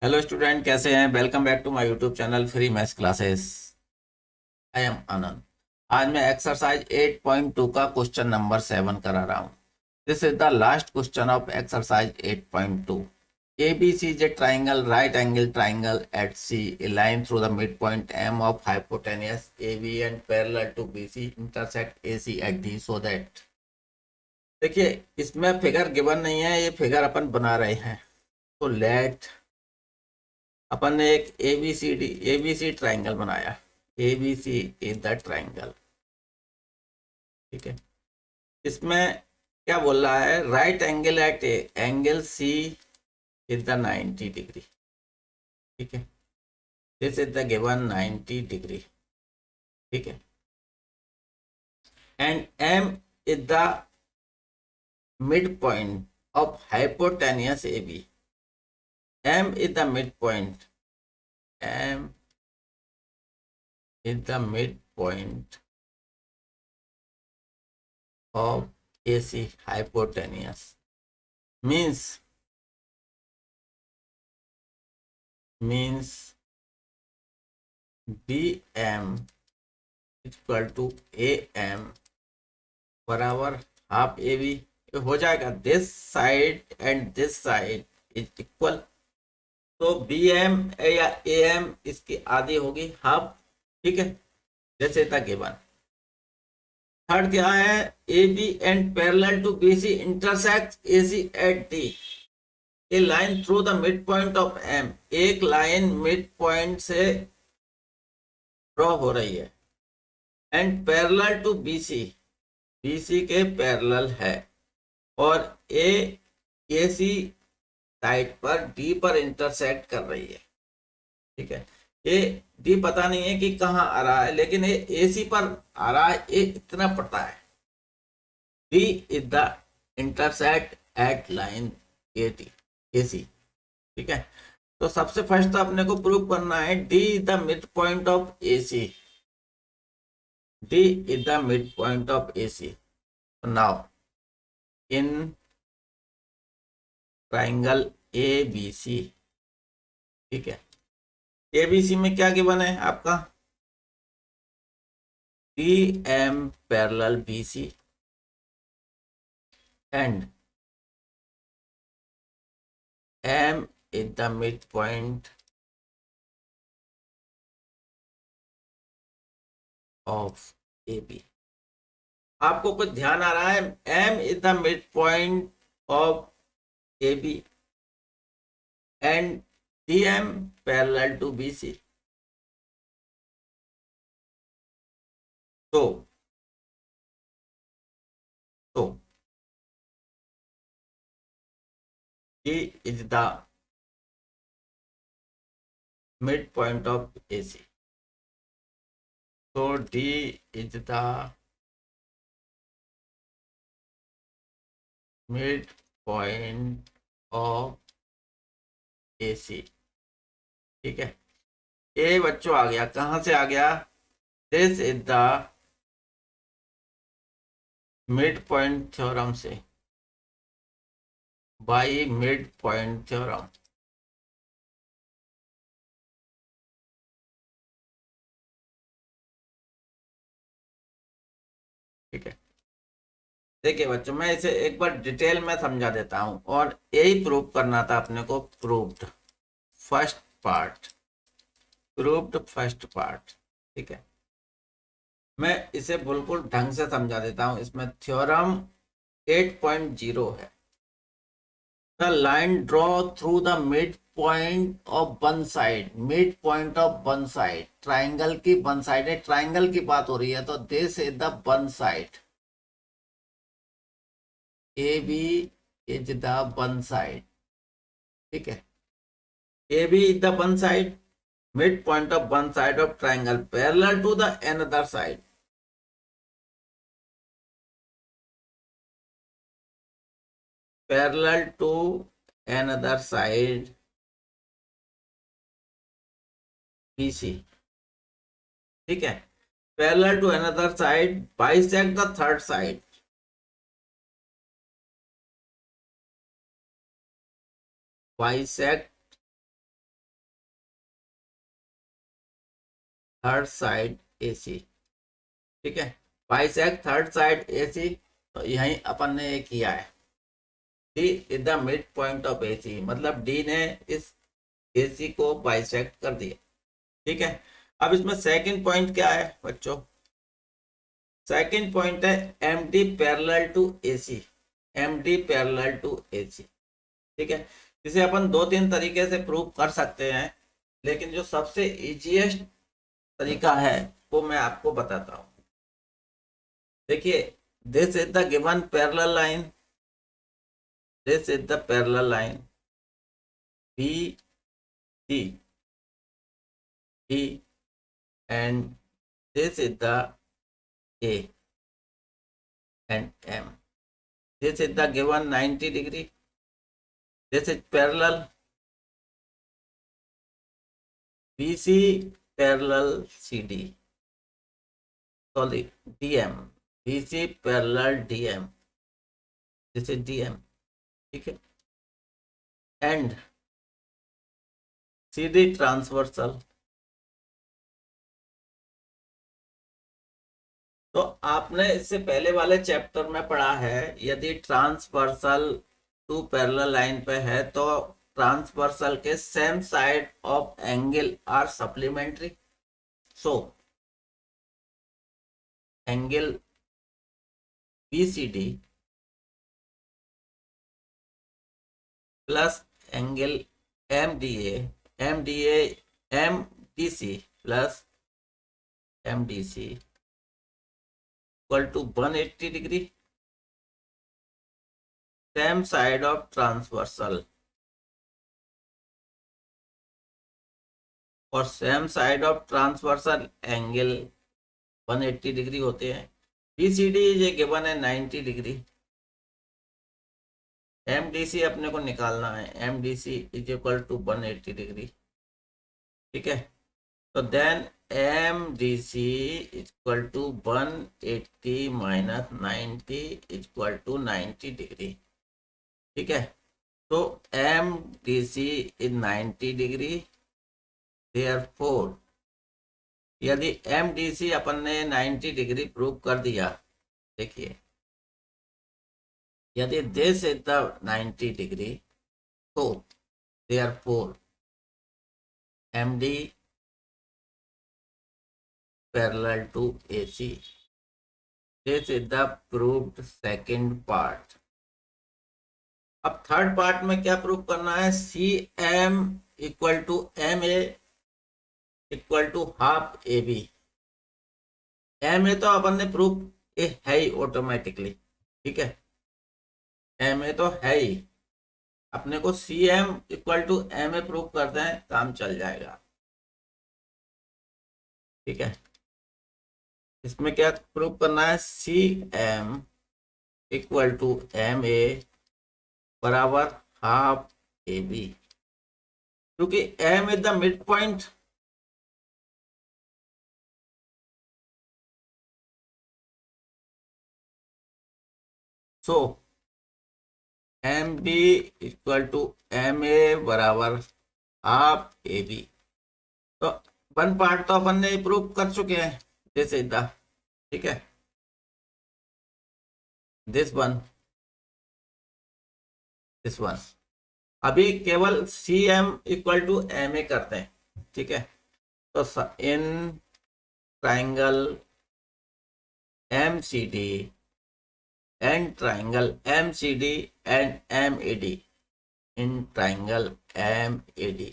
Hello student, कैसे हैं? Welcome back to my YouTube channel free maths classes. I am Anand. आज मैं exercise 8.2 का क्वेश्चन नंबर 7 करा रहा हूँ। This is the last question of exercise 8.2। ABC is a triangle, right angle triangle at C, a line through the midpoint M of hypotenuse AB and parallel to BC intersect AC at D so that। देखिए, इसमें figure given नहीं है, ये figure अपन बना रहे हैं। तो late अपन ने एक एबीसी ट्राइंगल बनाया। ABC is the triangle. ठीक है। इसमें क्या बोल रहा है? Right angle at angle C is the 90 degree. ठीक है। This is the given 90 degree. ठीक है। And M is the mid point of hypotenuse A B. M is the mid point. M is the mid point of AC hypotenuse means BM equal to AM बराबर half AB हो जाएगा। This side and this side is equal. तो BM या AM इसकी आधी होगी half. ठीक है, जैसे था गिवन। थर्ड क्या है? AB and parallel to BC intersect AC at D। A line through the mid point of M. एक लाइन मिड पॉइंट से ड्रॉ हो रही है and parallel to BC, BC के पैरेलल है। और ए सी साइड पर डी पर इंटरसेक्ट कर रही है। ठीक है। ये डी पता नहीं है कि कहाँ आ रहा है, लेकिन ये ए सी पर आ रहा है, ये इतना पता है। D is the intersect at line A T A C. ठीक है। तो सबसे फर्स्ट तो अपने को प्रूव करना है D is the mid point of A C. D is the mid point of A C. Now in triangle A B C. ठीक है। ए बी सी में क्या गिवन है आपका? D M parallel B C and M is the mid point of A B. आपको कुछ ध्यान आ रहा है? M is the mid point of A B and D M parallel to B C. तो तो D is the midpoint of AC. So D is the midpoint of AC. ठीक है। ए बच्चों आ गया, कहां से आ गया? This is the mid point theorem से, बाई मिड पॉइंट थ्योरम। ठीक है। देखिए बच्चों, मैं इसे एक बार डिटेल में समझा देता हूं और यही प्रूव करना था अपने को। Proved first part, proved first part. ठीक है। मैं इसे बिल्कुल ढंग से समझा देता हूं। इसमें थ्योरम 8.0 है। The line draw through the mid point of one side. Mid point of one side, triangle की वन साइड है, ट्राइंगल की बात हो रही है, तो this is the one side. A B is the one side. ठीक है। A B is the one side, mid point of one side of triangle parallel to the another side. Parallel to another side BC। ठीक है। Parallel to another side bisect the third side। bisect third side AC, ठीक है, bisect third side AC। तो यही अपन ने ये किया है, D is the mid point of AC, मतलब D ने इस AC को बाइसेक्ट कर दिया, ठीक है। अब इसमें सेकंड पॉइंट क्या है बच्चों, सेकंड पॉइंट है MD parallel to AC, MD parallel to AC, ठीक है। इसे अपन दो तीन तरीके से प्रूव कर सकते हैं, लेकिन जो सबसे इजीएस्ट तरीका है वो मैं आपको बताता हूं। देखिए, this is the given parallel line, this is the parallel line BC, D, and this is the A and M. This is the given 90 degree. This is parallel BC parallel CD. Sorry, DM. BC parallel DM. This is DM. ठीक है, and CD transversal. तो आपने इससे पहले वाले chapter में पढ़ा है, यदि ट्रांसवर्सल टू पैरेलल लाइन पे है तो ट्रांसवर्सल के same side of angle are supplementary. So angle BCD plus angle MDC plus MDC equal to 180 degree, same side of transversal, और same side of transversal angle 180 degree होते हैं। BCD ये given है 90 degree, MDC अपने को निकालना है, MDC is equal to 180 degree, ठीक है। तो then MDC equal to 180 minus 90 equal to 90 degree, ठीक है। तो MDC इज 90 डिग्री, देयरफॉर यदि MDC अपन ने 90 डिग्री प्रूव कर दिया, देखिए यदि दिस इज द 90 डिग्री, तो therefore MD parallel to AC. This is the proved second part. अब थर्ड पार्ट में क्या प्रूव करना है, CM equal to MA equal to half AB। MA तो अपन ने प्रूव है ही ऑटोमेटिकली, ठीक है, MA तो है ही, अपने को CM equal to MA prove करते हैं, काम चल जाएगा, ठीक है। इसमें क्या प्रूव करना है, CM इक्वल टू MA बराबर हाफ AB, क्योंकि M is the mid point, so MB equal to MA बराबर हाफ AB। तो वन पार्ट तो अपन ने प्रूव कर चुके हैं, दिस इज द, ठीक है, दिस वन, दिस वन। अभी केवल CM इक्वल टू MA करते हैं, ठीक है। तो in triangle MCD and triangle MCD and MAD, in triangle MAD।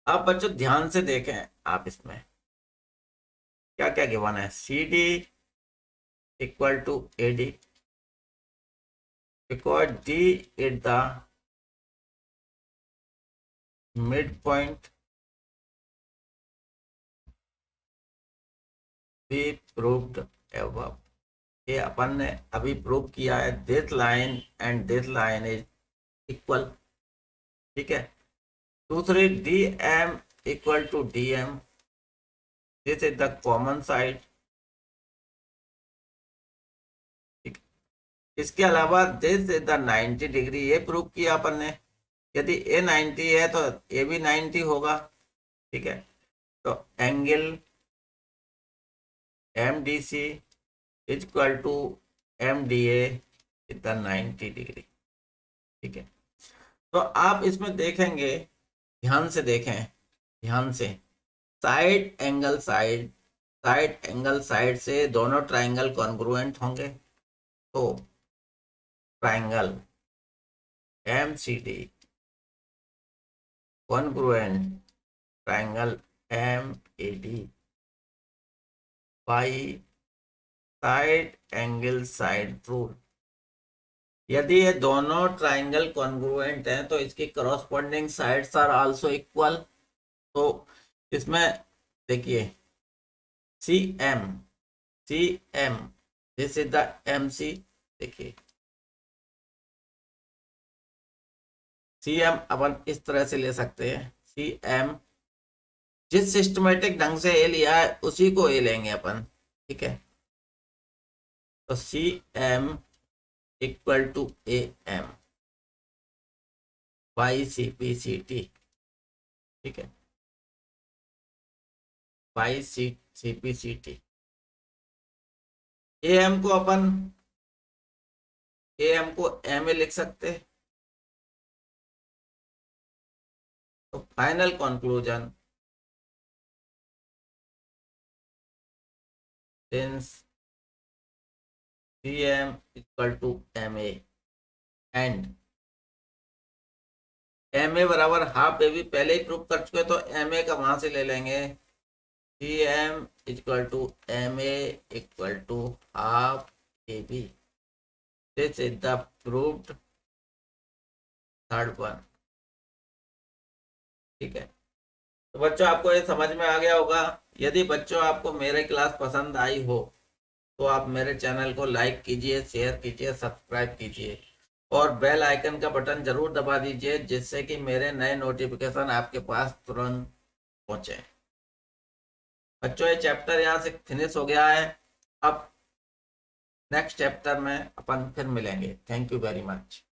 आप बच्चों ध्यान से देखें, आप इसमें क्या क्या गिवन है, CD equal to AD, because D is the mid point, be proved above. ये अपन ने अभी प्रूव किया है, this line and this line is equal, ठीक है। दूसरी DM equal to DM, this is the common side. इसके अलावा दिस इज द 90 डिग्री, ये प्रूव किया अपन ने, यदि A 90 है तो A भी 90 होगा, ठीक है। तो angle MDC is equal to MDA इतना 90 डिग्री। ठीक है, तो आप इसमें देखेंगे, ध्यान से देखें, ध्यान से, साइड एंगल साइड से दोनों ट्राइंगल कॉन्ग्रुएंट होंगे। तो triangle MCD congruent triangle MAD by side angle side rule. यदि ये दोनों ट्राइंगल कॉन्ग्रुएंट हैं तो इसकी corresponding sides are also equal. तो इसमें देखिए CM this is the MC। देखिए CM अपन इस तरह से ले सकते हैं, CM जिस सिस्टमेटिक ढंग से ए लिया है उसी को ए लेंगे अपन। ठीक है, तो CM equal to AM by CPCT। ठीक है, बाई CPCT। AM को अपन AM को MA लिख सकते हैं। तो final conclusion, since CM equal to MA and MA बराबर हाफ AB पहले ही प्रूव कर चुके, तो MA का वहां से ले लेंगे। CM equal to MA equal to half AB। This is the proved third one. ठीक है, तो बच्चों आपको ये समझ में आ गया होगा। यदि बच्चों आपको मेरे क्लास पसंद आई हो तो आप मेरे चैनल को लाइक कीजिए, शेयर कीजिए, सब्सक्राइब कीजिए और बेल आइकन का बटन जरूर दबा दीजिए, जिससे कि मेरे नए नोटिफिकेशन आपके पास तुरंत पहुंचे। बच्चों ये चैप्टर यहाँ से फिनिश हो गया है। अब नेक्स्ट चैप्टर में अपन फिर मिलेंगे। Thank you very much.